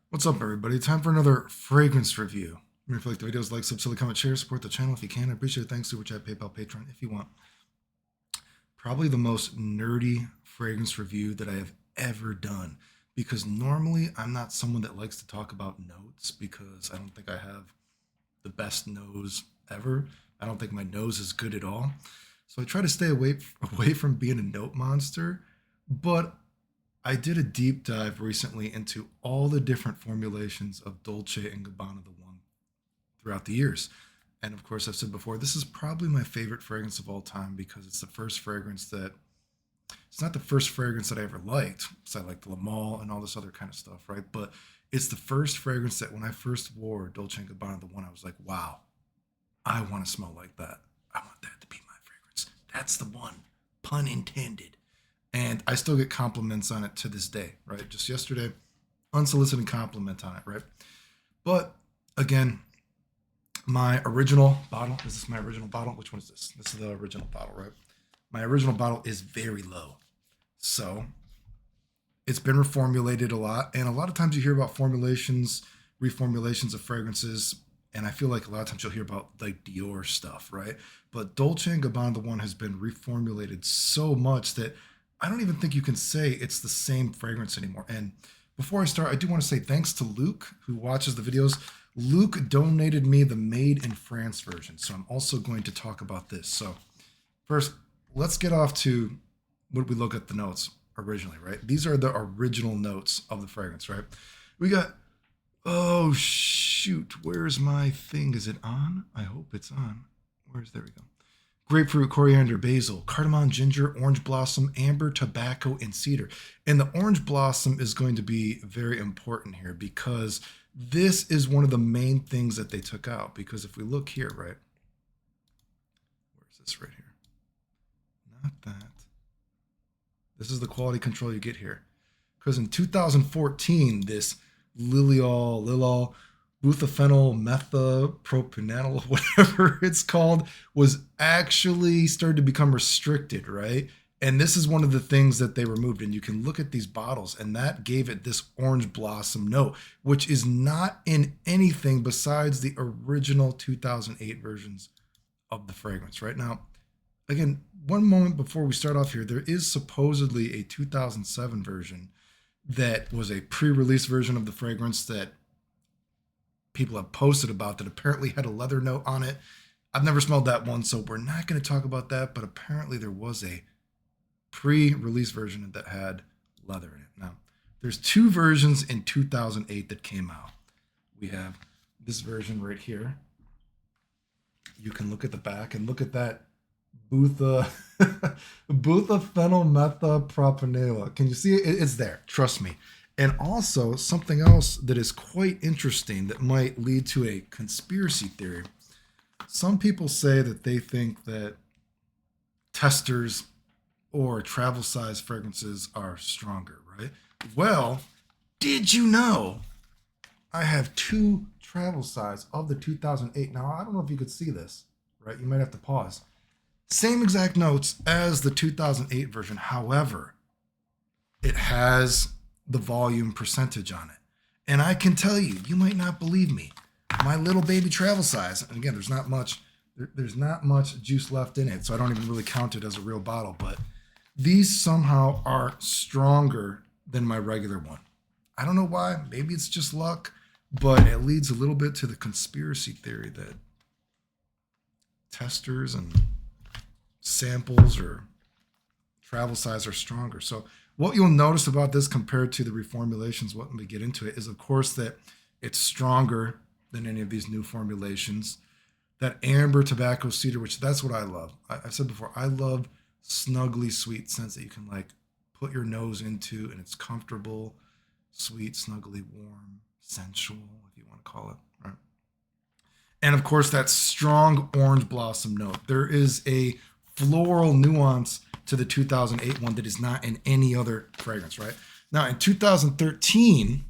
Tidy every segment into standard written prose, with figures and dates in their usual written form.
What's up, everybody? Time for another fragrance review. If you like the videos, like, subscribe, comment, share, support the channel if you can. I appreciate it. Thanks, Super Chat, PayPal, Patreon if you want. Probably the most nerdy fragrance review that I have ever done because normally I'm not someone that likes to talk about notes because I don't think I have the best nose ever. I don't think my nose is good at all. So I try to stay away from being a note monster, but I did a deep dive recently into all the different formulations of Dolce and Gabbana the One throughout the years. And of course, I've said before, this is probably my favorite fragrance of all time because it's the first fragrance that it's not the first fragrance that I ever liked. So I liked the Lamal and all this other kind of stuff, right? But it's the first fragrance that when I first wore Dolce and Gabbana the One, I was like, wow, I want to smell like that. I want that to be my fragrance. That's the one, pun intended. And I still get compliments on it to this day, right? Just yesterday, unsolicited compliment on it, right? But again, my original bottle, is this my original bottle? Which one is this? This is the original bottle, right? My original bottle is very low. So it's been reformulated a lot. And a lot of times you hear about formulations, reformulations of fragrances. And I feel like a lot of times you'll hear about like Dior stuff, right? But Dolce and Gabbana, the one, has been reformulated so much that I don't even think you can say it's the same fragrance anymore. And before I start, I do want to say thanks to Luke, who watches the videos. Luke donated me the Made in France version. So I'm also going to talk about this. So first, let's get off to what we look at the notes originally, right? These are the original notes of the fragrance, right? We got, oh shoot, where's my thing? Is it on? I hope it's on. There we go. Grapefruit, coriander, basil, cardamom, ginger, orange blossom, amber, tobacco, and cedar. And the orange blossom is going to be very important here because this is one of the main things that they took out. Because if we look here, right? Where's this right here? Not that. This is the quality control you get here. Because in 2014, this Lilol, butaphenyl methapropional, whatever it's called, was actually started to become restricted, right? And this is one of the things that they removed. And you can look at these bottles, and that gave it this orange blossom note, which is not in anything besides the original 2008 versions of the fragrance, right? Now, again, one moment before we start off here, there is supposedly a 2007 version that was a pre-release version of the fragrance that people have posted about that apparently had a leather note on it. I've never smelled that one, so we're not going to talk about that, but apparently there was a pre-release version that had leather in it. Now, there's two versions in 2008 that came out. We have this version right here. You can look at the back and look at that butaphenyl methapropional. Can you see it? It's there. Trust me. And also something else that is quite interesting that might lead to a conspiracy theory. Some people say that they think that testers or travel size fragrances are stronger, right? Well, did you know I have two travel size of the 2008? Now, I don't know if you could see this, right? You might have to pause. Same exact notes as the 2008 version. However, it has the volume percentage on it. And I can tell you, you might not believe me, my little baby travel size, and again, there's not much juice left in it, so I don't even really count it as a real bottle, but these somehow are stronger than my regular one. I don't know why. Maybe it's just luck, but it leads a little bit to the conspiracy theory that testers and samples or travel size are stronger. So what you'll notice about this compared to the reformulations, when we get into it, is of course that it's stronger than any of these new formulations. That amber, tobacco, cedar, which that's what I love. I said before, I love snuggly sweet scents that you can like put your nose into and it's comfortable, sweet, snuggly, warm, sensual, if you want to call it. Right? And of course, that strong orange blossom note. There is a floral nuance to the 2008 one that is not in any other fragrance, right? Now, in 2013,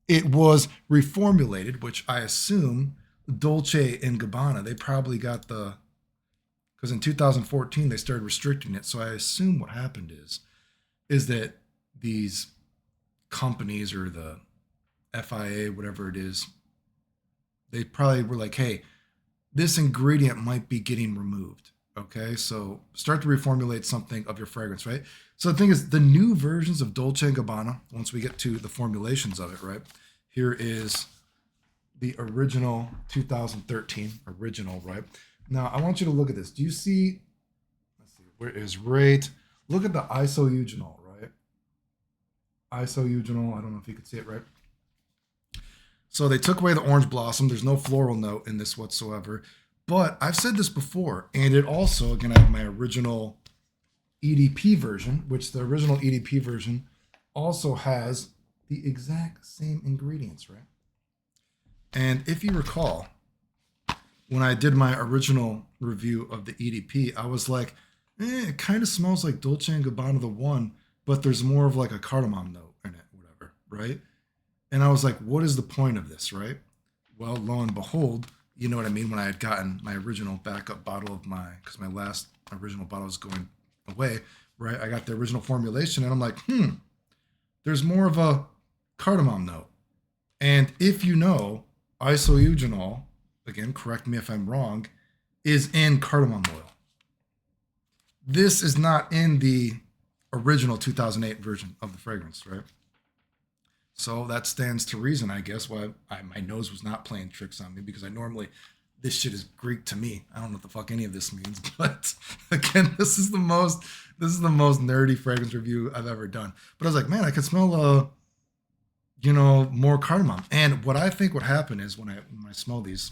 it was reformulated, which I assume Dolce and Gabbana, they probably got because in 2014, they started restricting it. So I assume what happened is that these companies or the FIA, whatever it is, they probably were like, hey, this ingredient might be getting removed. Okay, so start to reformulate something of your fragrance, right? So the thing is, the new versions of Dolce & Gabbana, once we get to the formulations of it, right? Here is the original 2013, original, right? Now, I want you to look at this. Do you see, let's see, where it is right? Look at the isoeugenol, right? Isoeugenol, I don't know if you can see it, right? So they took away the orange blossom. There's no floral note in this whatsoever. But I've said this before, and it also, again, I have my original EDP version, which the original EDP version also has the exact same ingredients, right? And if you recall, when I did my original review of the EDP, I was like, it kind of smells like Dolce & Gabbana the one, but there's more of like a cardamom note in it, whatever, right? And I was like, what is the point of this, right? Well, lo and behold, you know what I mean? When I had gotten my original backup bottle of because my last original bottle was going away, right? I got the original formulation and I'm like, there's more of a cardamom note. And if you know, isoeugenol, again, correct me if I'm wrong, is in cardamom oil. This is not in the original 2008 version of the fragrance, right? So that stands to reason, I guess, why my nose was not playing tricks on me, because I normally, this shit is Greek to me. I don't know what the fuck any of this means, but again, this is the most nerdy fragrance review I've ever done. But I was like, man, I could smell more cardamom. And what I think would happen is when I smell these,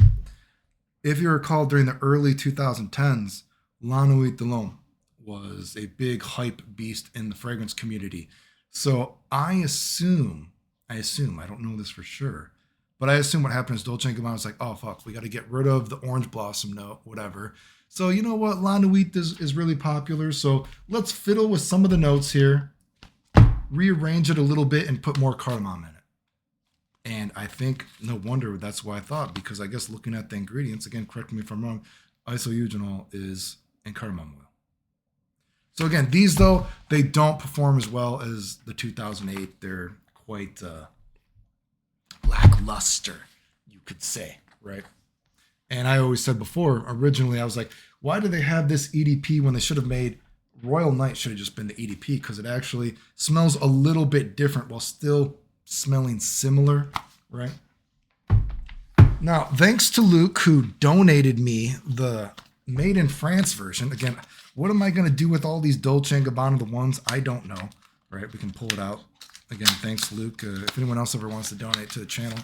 if you recall, during the early 2010s, La Nuit de l'Homme was a big hype beast in the fragrance community. So I assume, I don't know this for sure, but I assume what happened is Dolce & Gabbana was like, oh, fuck, we got to get rid of the orange blossom note, whatever. So you know what? La Nuit is really popular. So let's fiddle with some of the notes here, rearrange it a little bit, and put more cardamom in it. And I think, no wonder that's why I thought, because I guess looking at the ingredients, again, correct me if I'm wrong, isoeugenol is in cardamom oil. So again, these, though, they don't perform as well as the 2008. They're quite lackluster, you could say, right? And I always said before, originally, I was like, why do they have this EDP when they should have made Royal Night should have just been the EDP, because it actually smells a little bit different while still smelling similar, right? Now, thanks to Luke, who donated me the Made in France version. Again, what am I going to do with all these Dolce & Gabbana the ones? I don't know, right? We can pull it out. Again, thanks, Luke. If anyone else ever wants to donate to the channel,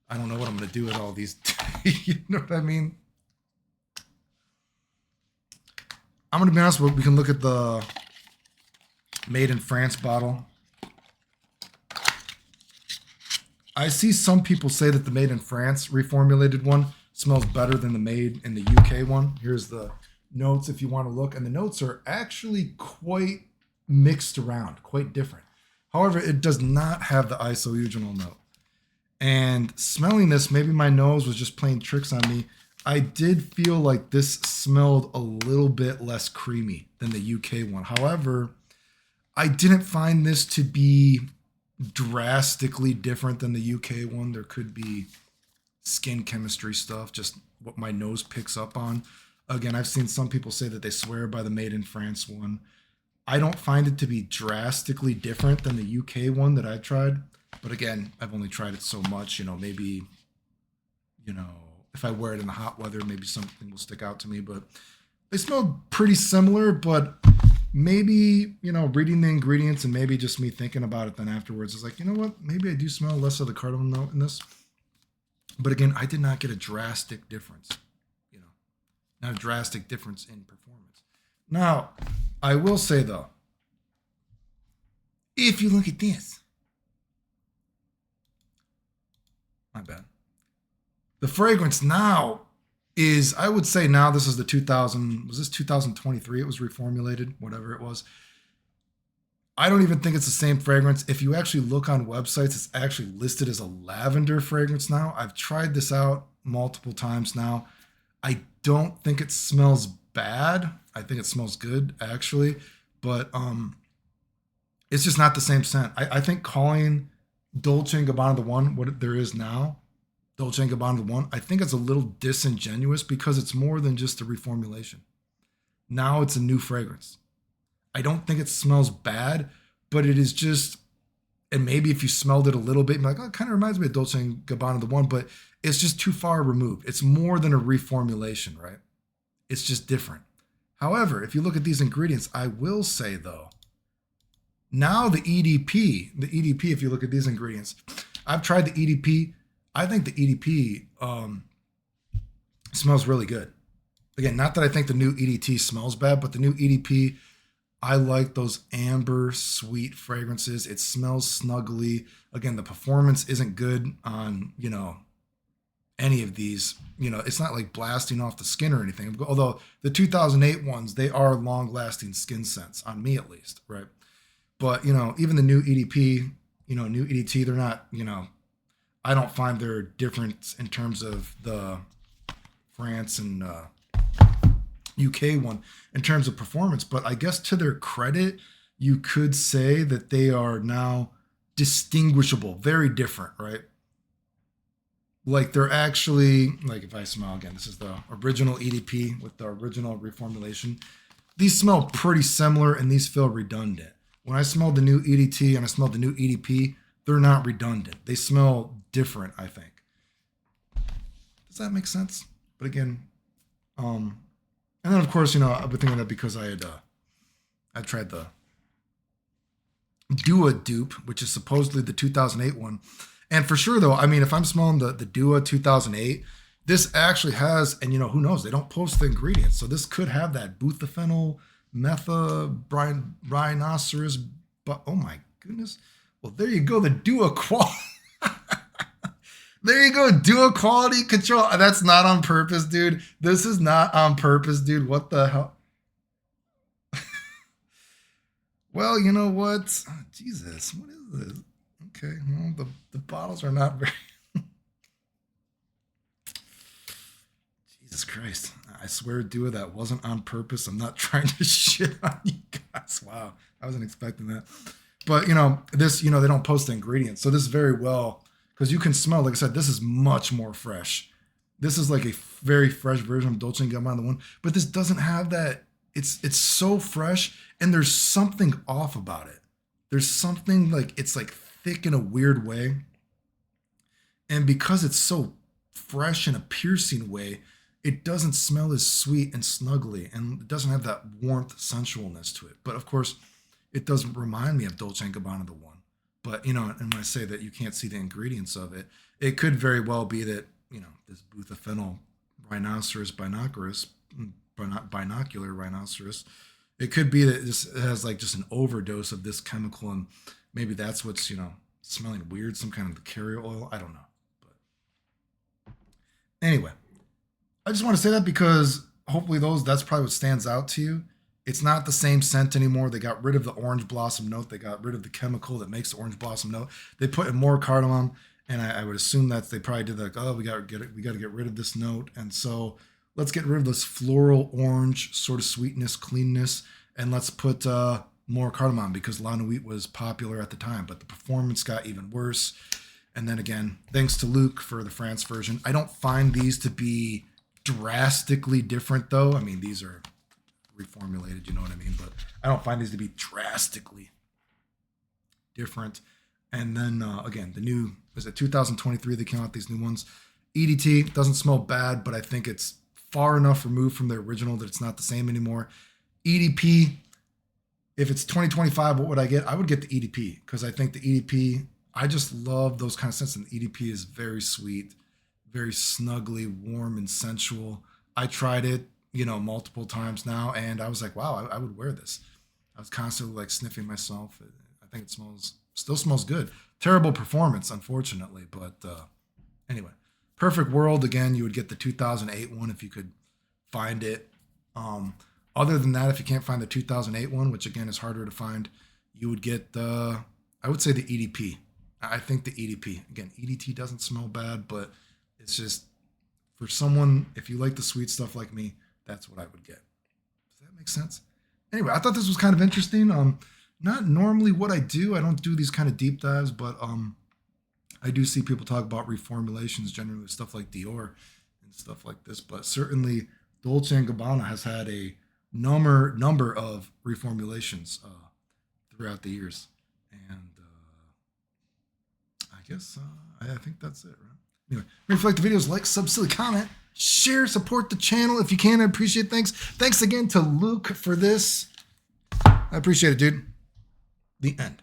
I don't know what I'm going to do with all these. You know what I mean? I'm going to be honest, we can look at the Made in France bottle. I see some people say that the Made in France reformulated one smells better than the made in the UK one. Here's the notes if you want to look. And the notes are actually quite mixed around, quite different. However, it does not have the isoeugenol note. And smelling this, maybe my nose was just playing tricks on me. I did feel like this smelled a little bit less creamy than the UK one. However, I didn't find this to be drastically different than the UK one. There could be skin chemistry stuff, just what my nose picks up on. Again, I've seen some people say that they swear by the Made in France one. I don't find it to be drastically different than the UK one that I tried. But again, I've only tried it so much, maybe, if I wear it in the hot weather, maybe something will stick out to me. But they smell pretty similar, but maybe, reading the ingredients and maybe just me thinking about it then afterwards is like, you know what, maybe I do smell less of the cardamom note in this. But again, I did not get a drastic difference, not a drastic difference in performance. Now, I will say though, if you look at this, my bad. The fragrance now is, I would say now this is the 2023 it was reformulated, whatever it was. I don't even think it's the same fragrance. If you actually look on websites, it's actually listed as a lavender fragrance now. I've tried this out multiple times now. I don't think it smells bad. I think it smells good, actually. But it's just not the same scent. I think calling Dolce and Gabbana the one, what there is now, Dolce and Gabbana the one, I think it's a little disingenuous because it's more than just a reformulation. Now it's a new fragrance. I don't think it smells bad, but it is just, and maybe if you smelled it a little bit, you're like, oh, it kind of reminds me of Dolce and Gabbana the one, but it's just too far removed. It's more than a reformulation, right? It's just different. However, if you look at these ingredients, I will say though, now the EDP, if you look at these ingredients, I've tried the EDP. I think the EDP smells really good. Again, not that I think the new EDT smells bad, but the new EDP, I like those amber sweet fragrances. It smells snuggly. Again, the performance isn't good on, any of these. It's not like blasting off the skin or anything. Although the 2008 ones, they are long lasting skin scents on me at least, right? But, even the new EDP, new EDT, they're not, I don't find their difference in terms of the France and UK one in terms of performance. But I guess to their credit, you could say that they are now distinguishable, very different, right? Like they're actually, like if I smell again, this is the original EDP with the original reformulation. These smell pretty similar and these feel redundant. When I smelled the new EDT and I smelled the new EDP, they're not redundant. They smell different, I think. Does that make sense? But again, and then of course, I've been thinking that because I tried the Dua dupe, which is supposedly the 2008 one. And for sure though, I mean, if I'm smelling the Dua 2008, this actually has, and who knows, they don't post the ingredients. So this could have that butaphenyl, rhinoceros, but oh my goodness. Well, there you go, the Dua quality. There you go, Dua quality control. That's not on purpose, dude. This is not on purpose, dude. What the hell? Well, you know what? Oh, Jesus, what is this? Okay, well, the bottles are not very... Jesus Christ. I swear, Dua, that wasn't on purpose. I'm not trying to shit on you guys. Wow, I wasn't expecting that. But, this, they don't post the ingredients. So this very well, because you can smell, like I said, this is much more fresh. This is like a very fresh version of Dolce & Gabbana, the one. But this doesn't have that. It's so fresh, and there's something off about it. There's something like, it's like thick in a weird way. And because it's so fresh in a piercing way, it doesn't smell as sweet and snuggly, and it doesn't have that warmth, sensualness to it. But of course, it doesn't remind me of Dolce & Gabbana the one. But, and when I say that you can't see the ingredients of it, it could very well be that, this butaphenyl rhinoceros binocular rhinoceros, it could be that this has like just an overdose of this chemical, and maybe that's what's, smelling weird, some kind of carrier oil. I don't know. But anyway, I just want to say that because hopefully that's probably what stands out to you. It's not the same scent anymore. They got rid of the orange blossom note. They got rid of the chemical that makes the orange blossom note. They put in more cardamom, and I would assume that they probably did like, oh, we got to get rid of this note, and so let's get rid of this floral orange sort of sweetness, cleanness, and let's put more cardamom because La Nuit was popular at the time, but the performance got even worse. And then again, thanks to Luke for the France version. I don't find these to be drastically different though. I mean, these are reformulated, you know what I mean? But I don't find these to be drastically different. And then again, the new, was it 2023 they came out, these new ones. EDT doesn't smell bad, but I think it's far enough removed from the original that it's not the same anymore. EDP, if it's 2025, what would I get? I would get the EDP because I think the EDP, I just love those kind of scents, and the EDP is very sweet, very snuggly, warm, and sensual. I tried it, multiple times now, and I was like, wow, I would wear this. I was constantly like sniffing myself. I think it still smells good. Terrible performance, unfortunately, but anyway. Perfect World, again, you would get the 2008 one if you could find it. Other than that, if you can't find the 2008 one, which again is harder to find, you would get I would say the EDP. I think the EDP. Again, EDT doesn't smell bad, but it's just, for someone, if you like the sweet stuff like me, that's what I would get. Does that make sense? Anyway, I thought this was kind of interesting. Not normally what I do. I don't do these kind of deep dives, but I do see people talk about reformulations, generally stuff like Dior and stuff like this, but certainly Dolce and Gabbana has had a number of reformulations throughout the years, and I guess I think that's it, right? Anyway, if you like the videos, like, sub, silly, comment, share, support the channel if you can. I appreciate it. Thanks again to Luke for this. I appreciate it, dude. The end.